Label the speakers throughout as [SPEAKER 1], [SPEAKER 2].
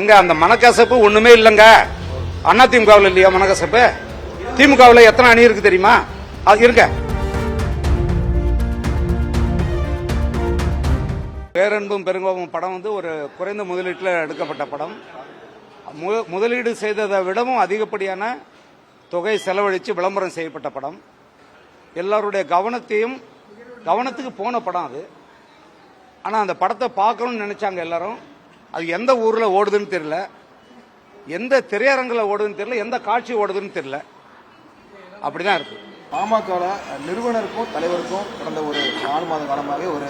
[SPEAKER 1] இங்க அந்த மனக்கசப்பு ஒண்ணுமே இல்லங்க. அதிமுகவில் இல்லையா மனக்கசப்பு? திமுகவில் எத்தனை அணி இருக்கு தெரியுமா? அது இருக்க. பேரன்பும் பெருங்கோபம் படம் வந்து ஒரு குறைந்த முதலீட்டில் எடுக்கப்பட்ட படம். முதலீடு செய்ததை விடவும் அதிகப்படியான தொகை செலவழித்து விளம்பரம் செய்யப்பட்ட படம். எல்லாருடைய கவனத்துக்கு போன படம் அது. ஆனால் அந்த படத்தை பார்க்கணும்னு நினைச்சாங்க எல்லாரும். அது எந்த ஊர்ல ஓடுதுன்னு தெரியல, எந்த திரையரங்கில் ஓடுதுன்னு தெரியல, எந்த காட்சி ஓடுதுன்னு தெரியல. அப்படிதான் இருக்கு.
[SPEAKER 2] பாமக நிறுவனருக்கும் தலைவருக்கும் கடந்த ஒரு 4 மாத காலமாக ஒரு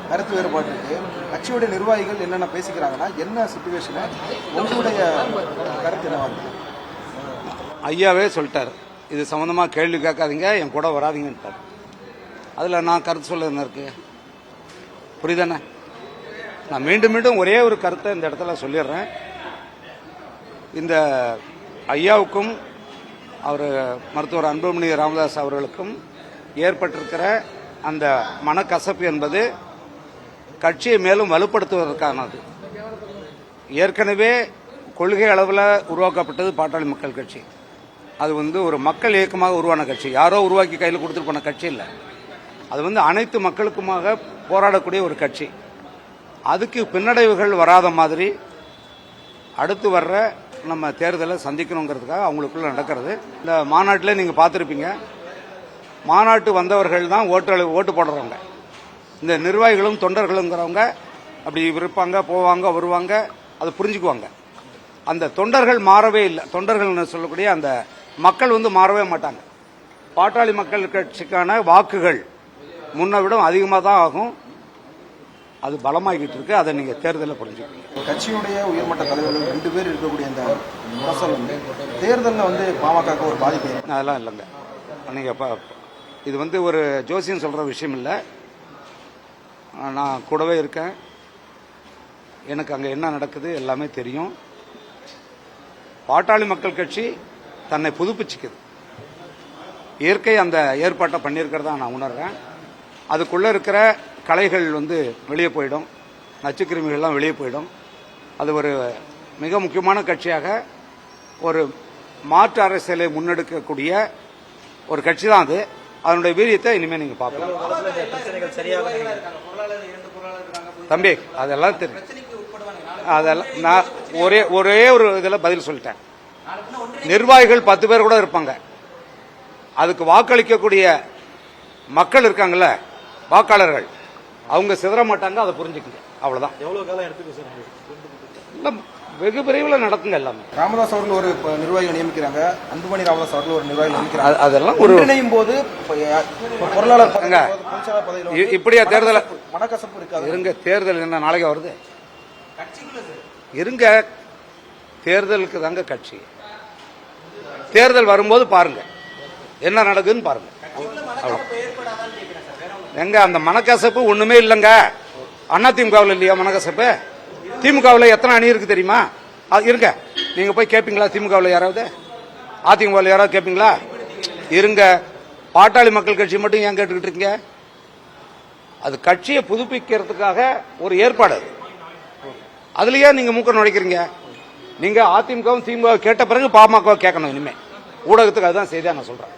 [SPEAKER 2] கருத்து வேறுபாடு இருக்கு. கட்சியுடைய நிர்வாகிகள் என்னென்ன பேசிக்கிறாங்கன்னா, என்ன சிச்சுவேஷன், உங்களுடைய கருத்து என்னவா இருக்கு?
[SPEAKER 1] ஐயாவே சொல்லிட்டாரு, இது சம்பந்தமா கேள்வி கேட்காதீங்க, என் கூட வராதிங்கன்ட்டார். அதுல நான் கருத்து சொல்ல என்ன இருக்கு? புரியுதானே? நான் மீண்டும் மீண்டும் ஒரே ஒரு கருத்தை இந்த இடத்துல சொல்லிடுறேன். இந்த ஐயாவுக்கும் அவர் மருத்துவர் அன்புமணி ராமதாஸ் அவர்களுக்கும் ஏற்பட்டிருக்கிற அந்த மனக்கசப்பு என்பது கட்சியை மேலும் வலுப்படுத்துவதற்கானது. ஏற்கனவே கொள்கை அளவில் உருவாக்கப்பட்டது பாட்டாளி மக்கள் கட்சி. அது வந்து ஒரு மக்கள் இயக்கமாக உருவான கட்சி, யாரோ உருவாக்கி கையில் கொடுத்துட்டு போன கட்சி இல்லை. அது வந்து அனைத்து மக்களுக்குமாக போராடக்கூடிய ஒரு கட்சி. அதுக்கு பின்னடைவுகள் வராத மாதிரி அடுத்து வர்ற நம்ம தேர்தலை சந்திக்கணுங்கிறதுக்காக அவங்களுக்குள்ள நடக்கிறது. இந்த மாநாட்டில் நீங்கள் பார்த்துருப்பீங்க, மாநாட்டு வந்தவர்கள் தான் ஓட்டு போடுறவங்க. இந்த நிர்வாகிகளும் தொண்டர்களுங்கிறவங்க அப்படி இருப்பாங்க, போவாங்க, வருவாங்க, அதை புரிஞ்சுக்குவாங்க. அந்த தொண்டர்கள் மாறவே இல்லை. தொண்டர்கள் சொல்லக்கூடிய அந்த மக்கள் வந்து மாறவே மாட்டாங்க. பாட்டாளி மக்கள் கட்சிக்கான வாக்குகள் முன்ன விட அதிகமாக தான் ஆகும். அது பலமாகிட்டு இருக்கு. அதை நீங்க தேர்தலில் புரிஞ்சுக்கணும்.
[SPEAKER 2] கட்சியுடைய உயர்மட்ட தலைவர்கள் 2 பேர் இருக்கக்கூடிய இந்த முரசல் வந்து தேர்தலில் வந்து பாமக ஒரு பாதிப்பு
[SPEAKER 1] அதெல்லாம் இல்லைங்க. நீங்க இது வந்து ஒரு ஜோசியம் சொல்ற விஷயம் இல்லை. நான் கூடவே இருக்கேன், எனக்கு அங்கே என்ன நடக்குது எல்லாமே தெரியும். பாட்டாளி மக்கள் கட்சி தன்னை புதுப்பிச்சுக்குது. இயற்கை அந்த ஏற்பாட்டை பண்ணியிருக்கிறதா நான் உணர்றேன். அதுக்குள்ள இருக்கிற கலைகள் வந்து வெளியே போயிடும், நச்சுக்கிருமிகள்லாம் வெளியே போயிடும். அது ஒரு மிக முக்கியமான கட்சியாக ஒரு மாற்று அரசியலை முன்னெடுக்கக்கூடிய ஒரு கட்சி தான் அது. அதனுடைய வீரியத்தை இனிமேல் நீங்க பார்க்கலாம். தம்பி அதெல்லாம் தெரியும். அதெல்லாம் நான் ஒரே ஒரு இதில் பதில் சொல்லிட்டேன். நிர்வாகிகள் 10 பேர் கூட இருப்பாங்க. அதுக்கு வாக்களிக்கக்கூடிய மக்கள் இருக்காங்கல்ல, வாக்காளர்கள், அவங்க சிதற மாட்டாங்க. அதை புரிஞ்சுக்கங்க, அவ்வளவுதான்.
[SPEAKER 2] எவ்வளவு காலம் எடுத்துக்கு சார்?
[SPEAKER 1] வெகு விரைவில் நடக்குங்க எல்லாமே.
[SPEAKER 2] ராமதாஸ் அவர்கள் ஒரு நிர்வாகியை நியமிக்கிறாங்க, அன்புமணி ராமதாஸ் அவர்கள் ஒரு நிர்வாகி நியமிக்கிறாங்க.
[SPEAKER 1] அதெல்லாம் ஒரு
[SPEAKER 2] இணையும் போது பொருளாளர்
[SPEAKER 1] இப்படியா தேர்தல்
[SPEAKER 2] மனக்கசப்பு இருக்காது.
[SPEAKER 1] இருங்க, தேர்தல் என்ன நாளைக்கு வருது? இருங்க, தேர்தலுக்கு தாங்க கட்சி. தேர்தல் வரும்போது பாருங்க என்ன நடக்குதுன்னு பாருங்க. எங்க அந்த மனக்கசப்பு ஒண்ணுமே இல்லங்க. அதிமுகவில் இல்லையா மனக்கசப்பு? திமுகவில் எத்தனை அணி இருக்கு தெரியுமா? இருங்க, நீங்க போய் கேட்பீங்களா? திமுகவில் யாராவது, அதிமுகவில் யாராவது கேட்பீங்களா? இருங்க, பாட்டாளி மக்கள் கட்சி மட்டும் ஏன் கேட்டுக்கிட்டு இருக்கீங்க? அது கட்சியை புதுப்பிக்கிறதுக்காக ஒரு ஏற்பாடு. அதுலயே நீங்க மூக்க நுழைக்கிறீங்க. நீங்க அதிமுகவும் திமுக கேட்ட பிறகு பாமக கேட்கணும். இனிமே ஊடகத்துக்கு அதுதான் செய்தியா நான் சொல்றேன்.